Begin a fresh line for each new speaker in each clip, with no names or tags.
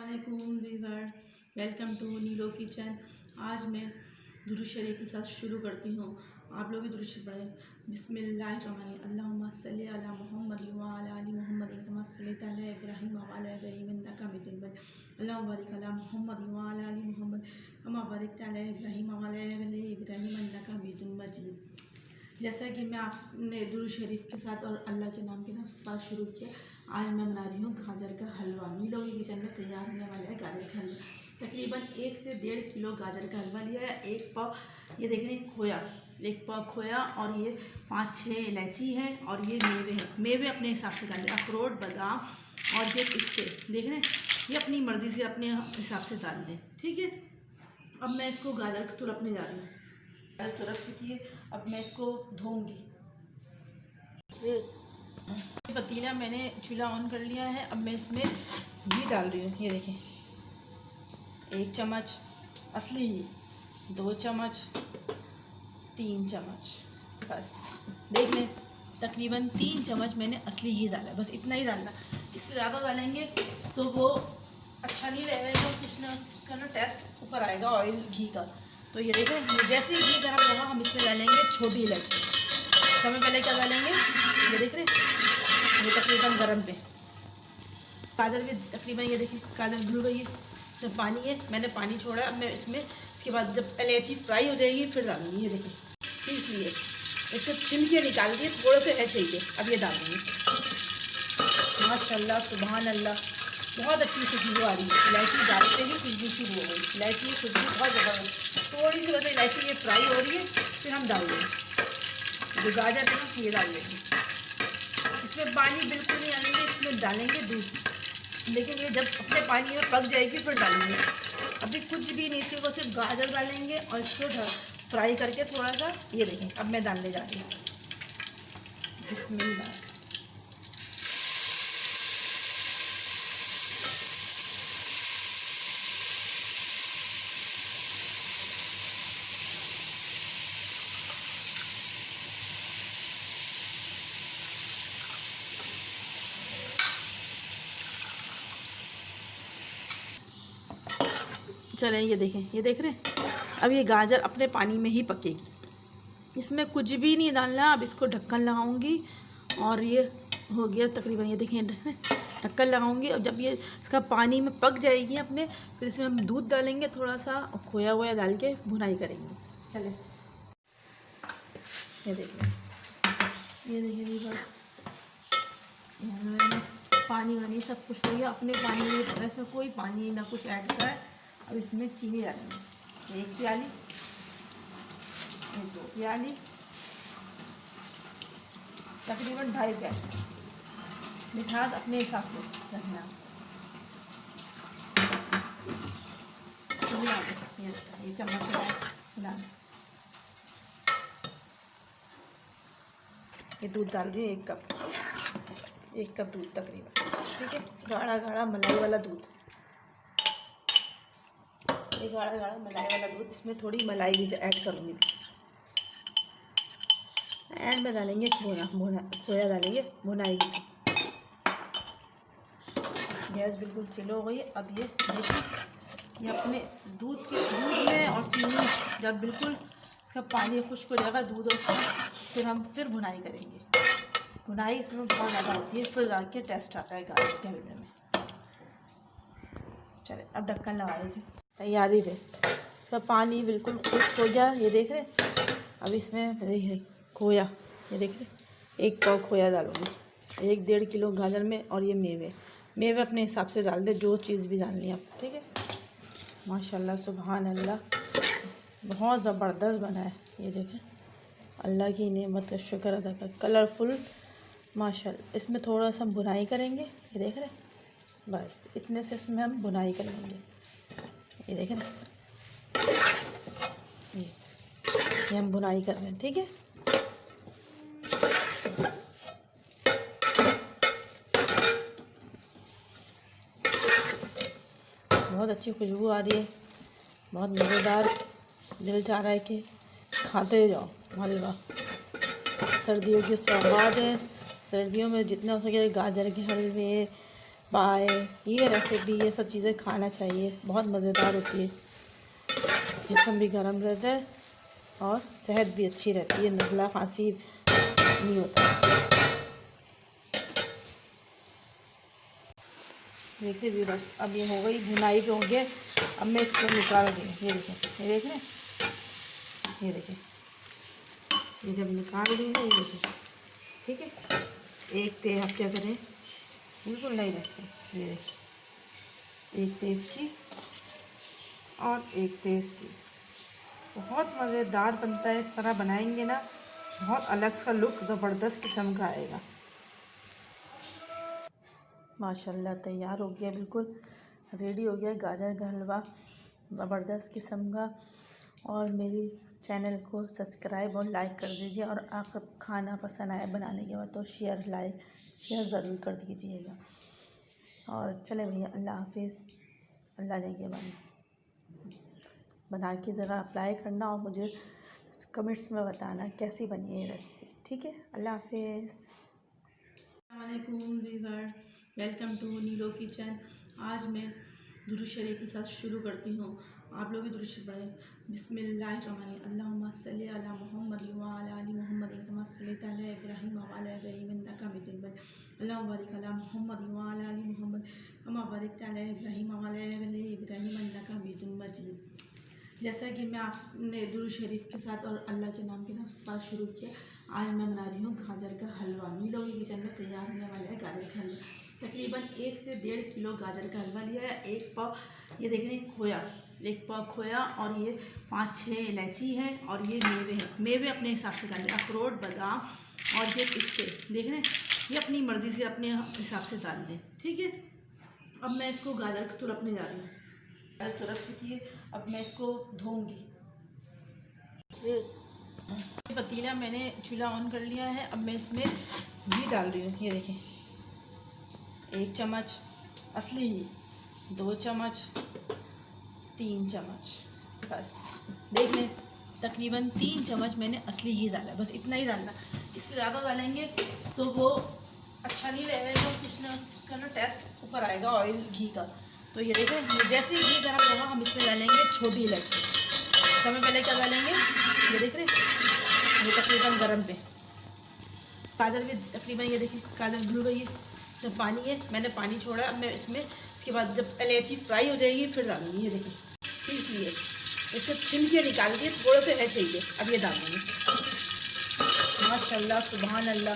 अस्सलामुअलैकुम viewers, welcome to नीलो kitchen. आज मैं दुरूद शरीफ के साथ शुरू करती हूँ। आप लोग भी दुरूद शरीफ पढ़ें। बिस्मिल्लाहिर्रहमानिर्रहीम। अल्लाहुम्मा सल्ली अला मुहम्मद व अला आलि मुहम्मद कमा सल्लैता अला इब्राहीम व अला इब्राहीम इन्नका हमीदुम मजीद। अल्लाहुम्मा बारिक अला मुहम्मद व अला आलि मुहम्मद कमा बारकता अला इब्राहीम व अला आलि इब्राहीम इन्नका हमीदुम मजीद। जैसा कि मैं आपने दुरूद शरीफ के साथ और अल्लाह के नाम के साथ शुरू किया, आज मैं बना रही हूँ गाजर का हलवा। नीलो की किचन में तैयार होने वाला है गाजर का हलवा। तकरीबन 1 से 1.5 किलो गाजर का हलवा लिया है। 1 पाव ये देख रहे हैं खोया, 1 पाव खोया, और ये 5-6 इलायची है, और ये मेवे हैं। मेवे अपने हिसाब से डालें, अखरोट, बादाम, और ये पिस्ते देख रहे हैं, ये अपनी मर्ज़ी से अपने हिसाब से डाल दें, ठीक है। अब मैं इसको गाजर को तुरपने जा रही हूँ। हर तरफ से किए, अब मैं इसको धोऊंगी। पतीला मैंने चूल्हा ऑन कर लिया है। अब मैं इसमें घी डाल रही हूँ। ये देखें, 1 चम्मच असली घी, 2 चम्मच, 3 चम्मच, बस देख लें, तकरीबन 3 चम्मच मैंने असली घी डाला है। बस इतना ही डालना, इससे ज़्यादा डालेंगे तो वो अच्छा नहीं रहेगा, कुछ ना उसका ना टेस्ट ऊपर आएगा ऑयल घी का। तो ये देखें, जैसे ही घी गर्म होगा हम इसमें डालेंगे छोटी इलायची। समय पहले क्या डालेंगे, ये देख रहे हैं, ये तकरीबन गर्म पे। गाजर भी तकरीबन, ये देखें गाजर धुल गई है, इसमें पानी है, मैंने पानी छोड़ा। अब मैं इसमें इसके बाद जब इलायची फ्राई हो जाएगी फिर डालूंगी। ये देखें, इसलिए इससे छिलके निकाल दिए, थोड़े से ऐसे ही थे। अब ये डाल दूँगी। माशाल्लाह, सुभान अल्लाह, बहुत अच्छी खुशबू आ रही है। इलायची डालते ही खुशबू शुरू हो गई। इलायची की खुशबू बहुत ज़बरदस्त। थोड़ी सी वजह इलायची ये फ्राई हो रही है, फिर हम डाल देंगे जो गाजर है ना, ये डाल देंगे। इसमें पानी बिल्कुल नहीं डालेंगे, इसमें डालेंगे दूध। लेकिन ये जब अपने पानी में पक जाएगी फिर डालेंगे। अभी कुछ भी नहीं, सिर्फ और सिर्फ गाजर डालेंगे और इसको फ्राई करके थोड़ा सा। ये देखें, अब मैं डालने जा रही हूँ। बिस्मिल्लाह। चलें, ये देखें, ये देख रहे हैं, अब ये गाजर अपने पानी में ही पकेगी, इसमें कुछ भी नहीं डालना। अब इसको ढक्कन लगाऊंगी और ये हो गया तकरीबन। ये देखें, ढक्कन लगाऊंगी। अब जब ये इसका पानी में पक जाएगी अपने, फिर इसमें हम दूध डालेंगे थोड़ा सा, खोया वोया डाल के भुनाई करेंगे। चलें, ये देखें, ये देखिए, बस पानी वानी सब कुछ हो गया अपने पानी में। इसमें कोई पानी ना कुछ ऐड करा है। अब इसमें चीनी डालेंगे, 1 प्याली, 2 प्याली, तकरीबन 2.5 प्याली। मिठास अपने हिसाब से रखना। ये चम्मच मिला, ये दूध डाल रही हूँ 1 कप, 1 कप दूध तकरीबन, ठीक है। गाढ़ा गाढ़ा मलाई वाला दूध, ये गाढ़ा गाढ़ा मलाई वाला दूध। इसमें थोड़ी मलाई भी ऐड करूँगी। एंड में डालेंगे खोया डालेंगे भुनाई की। गैस बिल्कुल स्लो हो गई। अब ये देखिए, ये अपने दूध में और चीनी जब बिल्कुल इसका पानी खुश्क हो जाएगा दूध और फिर हम भुनाई करेंगे। भुनाई इसमें बहुत ज़्यादा होती है, फिर जाके टेस्ट आता है गाजर के हलवे में। चले, अब ढक्कन लगा देंगे। तैयारी पे सब पानी बिल्कुल खुश्क हो गया, ये देख रहे। अब इसमें खोया, ये देख रहे, 1 पाव खोया डालूँगी, 1-1.5 किलो गाजर में। और ये मेवे अपने हिसाब से डाल दे, जो चीज़ भी डालनी है आप, ठीक है। माशाल्लाह, सुभान अल्लाह, बहुत ज़बरदस्त बना है। ये देखें, अल्लाह की नेमत का शुक्र अदा कर, कलरफुल माशाल्लाह। इसमें थोड़ा सा भुनाई करेंगे, ये देख रहे, बस इतने से इसमें हम भुनाई कर लेंगे। ये देखें ना, ये हम भुनाई कर रहे हैं, ठीक है। बहुत अच्छी खुशबू आ रही है, बहुत मज़ेदार। दिल चाह रहा है कि खाते जाओ हलवा। सर्दियों की सौगात है, सर्दियों में जितना हो सके गाजर के हलवे, पाए, ये रेसिपी, ये सब चीज़ें खाना चाहिए, बहुत मज़ेदार होती है। जिस्म भी गर्म रहता है और सेहत भी अच्छी रहती है, नज़ला खांसी नहीं होता। देखिए भी बस अब ये हो गई, भुनाई पे हो गया। अब मैं इसको निकाल रही हूँ। ये देखें, ये देख रहे हैं, ये देखिए, ये जब निकाल रही है, ये देखिए, ठीक है। एक तेज आप क्या करें, बिल्कुल नहीं रखते। ये देखिए, एक तेज़ की और एक तेज़ की, बहुत मज़ेदार बनता है। इस तरह बनाएंगे ना, बहुत अलग सा लुक ज़बरदस्त किस्म का आएगा। माशाल्लाह तैयार हो गया, बिल्कुल रेडी हो गया गाजर का हलवा, ज़बरदस्त किस्म का। और मेरी चैनल को सब्सक्राइब और लाइक कर दीजिए, और आपको खाना पसंद आए बनाने के बाद तो शेयर ज़रूर कर दीजिएगा। और चले भैया, अल्लाह हाफिज़। अल्लाह देखे बना के ज़रा अप्लाई करना और मुझे कमेंट्स में बताना कैसी बनी है ये रेसिपी, ठीक है। अल्लाह हाफिज़। अस्सलाम वालेकुम व्यूअर्स, वेलकम टू नीलो किचन। आज मैं दुरूद शरीफ के साथ शुरू करती हूँ। आप लोग भी दुरूद शरीफ पढ़ें। बिस्मिल्लाहिर्रहमानिर्रहीम। अल्लाहुम्मा सल्ली अला मुहम्मद व अला आलि मुहम्मद कमा सल्लैता अला इब्राहीम व अला इब्राहीम इन्नका हमीदुम मजीद। अल्लाहुम्मा बारिक अला मुहम्मद व अला आलि मुहम्मद कमा बारकता अला इब्राहीम व अला आलि इब्राहीम इन्नका हमीदुम मजीद। जैसा कि मैं आपने दुरूद शरीफ के साथ और अल्लाह के नाम के साथ शुरू किया, आज मैं बना रही हूँ गाजर का हलवा। नीलो की किचन में तैयार होने वाला है गाजर का हलवा। तकरीबन 1 से 1.5 किलो गाजर का हलवा लिया है। 1 पाव ये देख रहे हैं खोया, 1 पाव खोया, और ये 5-6 इलायची है, और ये मेवे हैं। मेवे अपने हिसाब से डालें, अखरोट, बादाम और ये पिस्ते देख रहे हैं, ये अपनी मर्ज़ी से अपने हिसाब से डाल दें, ठीक है। अब मैं इसको गाजर को तुरपने जा रही हूँ हर तरफ से कि अब मैं इसको धोऊंगी। पतीला मैंने चूल्हा ऑन कर लिया है। अब मैं इसमें घी डाल रही हूँ। ये देखें, 1 चम्मच असली घी, 2 चम्मच, 3 चम्मच, बस देख लें, तकरीबन 3 चम्मच मैंने असली घी डाला, बस इतना ही डालना। इससे ज़्यादा डालेंगे तो वो अच्छा नहीं रहेगा, कुछ ना उसका ना टेस्ट ऊपर आएगा ऑयल घी का। तो ये देखें, जैसे ही घी गर्म होगा हम इसमें डालेंगे छोटी इलायची। समय पहले क्या डालेंगे, ये देख रहे हैं, ये तकरीबन गर्म पे गाजर भी तकरीबन, ये देखिए गाजर धुल गई है, इसमें पानी है, मैंने पानी छोड़ा। अब मैं इसमें इसके बाद जब इलायची फ्राई हो जाएगी फिर डालूंगी। ये देखिए, इसलिए इसे छिलके निकाल के थोड़े से है चाहिए, अब ये डाल देंगे। माशाल्लाह सुभान अल्लाह,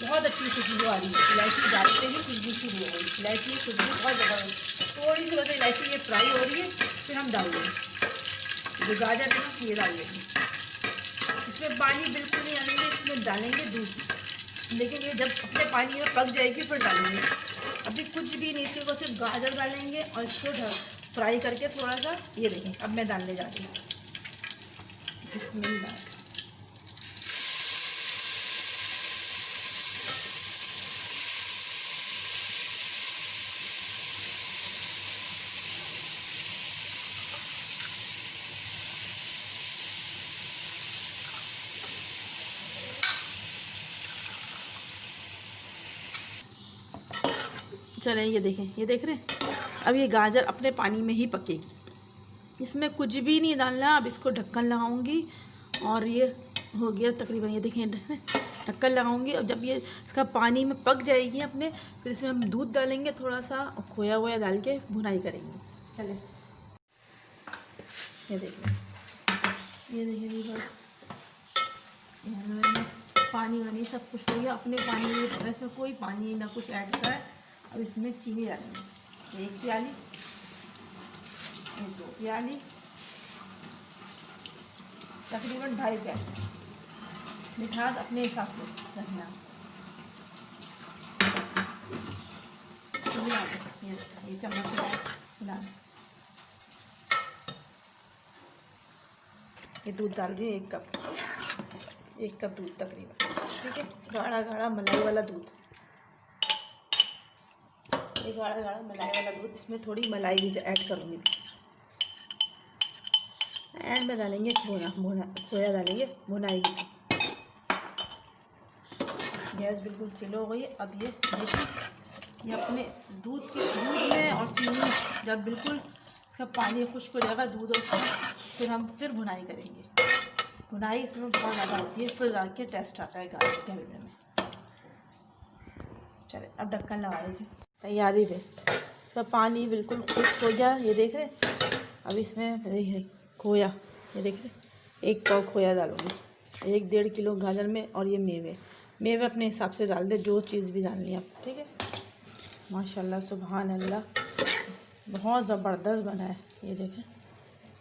बहुत अच्छी खुशबू आ रही है। इलायची डालते ही खुशबू शुरू हो गई, इलायची की खुशबू बहुत ज़बरदस्त। थोड़ी सी वजह इलायची ये फ्राई हो रही है, फिर हम डाल देंगे जो गाजर है ना, ये डाल देंगे। इसमें पानी बिल्कुल नहीं डालेंगे, इसमें डालेंगे दूध, लेकिन ये जब अपने पानी में पक जाएगी फिर डालेंगे। अभी कुछ भी नहीं, सिर्फ गाजर डालेंगे और इसको फ्राई करके थोड़ा सा। ये देखें, अब मैं डालने जा रही हूँ, बिस्मिल्लाह। चलें, ये देखें, ये देख रहे हैं, अब ये गाजर अपने पानी में ही पकेगी, इसमें कुछ भी नहीं डालना। अब इसको ढक्कन लगाऊंगी और ये हो गया तकरीबन, ये देखें ढक्कन लगाऊंगी। और जब ये इसका पानी में पक जाएगी अपने, फिर इसमें हम दूध डालेंगे थोड़ा सा, खोया वोया डाल के भुनाई करेंगे। चलें, ये देखें, ये देखिए बस पानी वानी सब कुछ हो गया अपने पानी में, इसमें कोई पानी ना कुछ ऐड करा है। अब इसमें चीनी डालेंगे, 1 प्याली, 2 प्याली, तकरीबन 2.5 प्याली। मिठास अपने हिसाब से रखना। ये चम्मच मिला, ये दूध डाल रही हूँ 1 कप, 1 कप दूध तकरीबन, ठीक है। गाढ़ा गाढ़ा मलाई वाला दूध, ये गाढ़ा गाढ़ा मलाई वाला दूध। इसमें थोड़ी मलाई भी ऐड करूँगी, एंड में डालेंगे खोया डालेंगे भुनाई की। गैस बिल्कुल स्लो हो गई। अब ये देखिए ये अपने दूध में और चीनी जब बिल्कुल इसका पानी खुश्क हो जाएगा दूध और फिर हम भुनाई करेंगे। भुनाई इसमें बहुत ज़्यादा होती है, फिर जाके टेस्ट आता है गाजर के हलवे में। चले अब ढक्कन लगा देंगे। तैयारी पे इसका पानी बिल्कुल खुश्क हो गया, ये देख रहे। अब इसमें देखिए खोया, ये देख रहे 1 पाव खोया डालूँगी 1-1.5 किलो गाजर में। और ये मेवे अपने हिसाब से डाल दे, जो चीज़ भी डालनी है आप, ठीक है। माशाल्लाह सुभान अल्लाह, बहुत ज़बरदस्त बना है। ये देखें,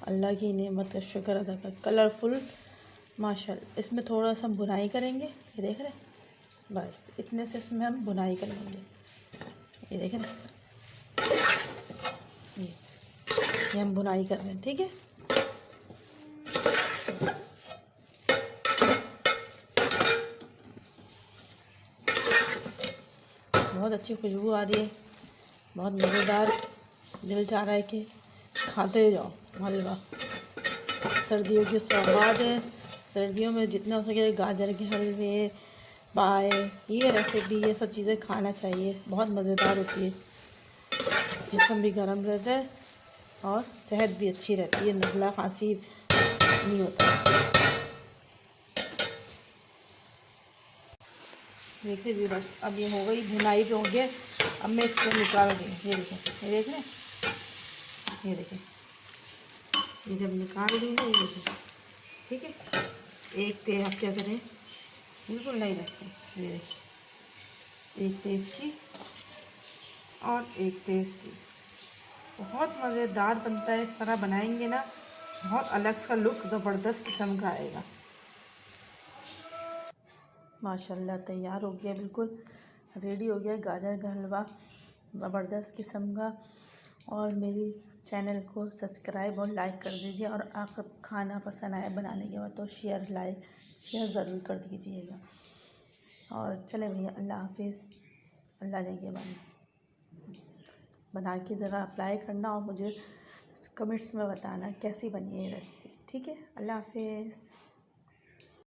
अल्लाह की नेमत का शुक्र अदा कर, कलरफुल माशाल्लाह। इसमें थोड़ा सा हम बुनाई करेंगे, ये देख रहे, बस इतने से इसमें हम बुनाई कर लेंगे। ये देखें ये हम बुनाई कर रहे हैं, ठीक है। बहुत अच्छी खुशबू आ रही है, बहुत मज़ेदार, दिल चाह रहा है कि खाते जाओ हलवा। सर्दियों की सौगात है, सर्दियों में जितना हो सके गाजर के हलवे, पाए, ये रेसिपी, ये सब चीज़ें खाना चाहिए, बहुत मज़ेदार होती है। जिस्म भी गर्म रहता है और सेहत भी अच्छी रहती है, नज़ला खांसी नहीं होता। देखिए व्यूअर्स, अब ये हो गई भुनाई पे हो गया। अब मैं इसको निकाल रही हूँ, ये देखें, ये देख रहे हैं, ये देखें, ये जब निकाल रही है, ये देखें, ठीक है। एक तेज आप क्या करें, बिल्कुल नहीं रखें, ये देखें, एक तेज़ की और एक तेज़ की। बहुत मज़ेदार बनता है, इस तरह बनाएंगे ना, बहुत अलग सा लुक ज़बरदस्त किस्म का आएगा। माशाल्लाह तैयार हो गया, बिल्कुल रेडी हो गया गाजर का हलवा, ज़बरदस्त किस्म का। और मेरी चैनल को सब्सक्राइब और लाइक कर दीजिए। और अगर खाना पसंद आए बनाने के बाद तो शेयर ज़रूर कर दीजिएगा। और चले भैया, अल्लाह हाफिज़, अल्लाह देंगे बना के ज़रा अप्लाई करना और मुझे कमेंट्स में बताना कैसी बनी है ये रेसिपी, ठीक है। अल्लाह हाफिज़।